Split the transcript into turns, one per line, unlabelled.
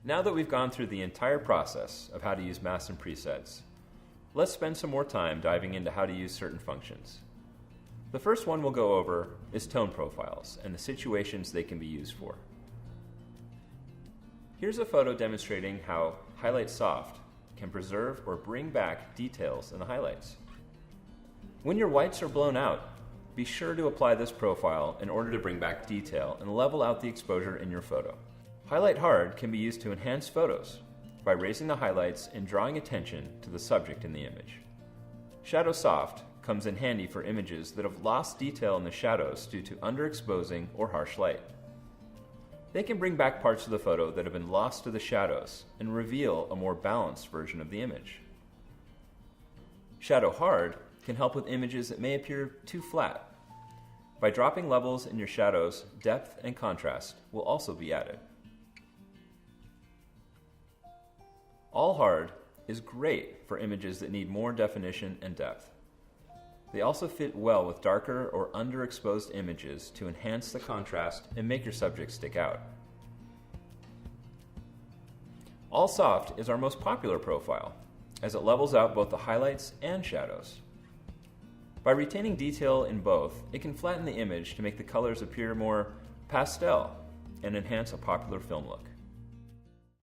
Now that we've gone through the entire process of how to use Mastin presets, let's spend some more time diving into how to use certain functions. The first one we'll go over is tone profiles and the situations they can be used for. Here's a photo demonstrating how Highlight Soft can preserve or bring back details in the highlights. When your whites are blown out, be sure to apply this profile in order to bring back detail and level out the exposure in your photo. Highlight Hard can be used to enhance photos by raising the highlights and drawing attention to the subject in the image. Shadow Soft comes in handy for images that have lost detail in the shadows due to underexposing or harsh light. They can bring back parts of the photo that have been lost to the shadows and reveal a more balanced version of the image. Shadow Hard can help with images that may appear too flat. By dropping levels in your shadows, depth and contrast will also be added. All Hard is great for images that need more definition and depth. They also fit well with darker or underexposed images to enhance the contrast and make your subject stick out. All Soft is our most popular profile, as it levels out both the highlights and shadows. By retaining detail in both, it can flatten the image to make the colors appear more pastel and enhance a popular film look.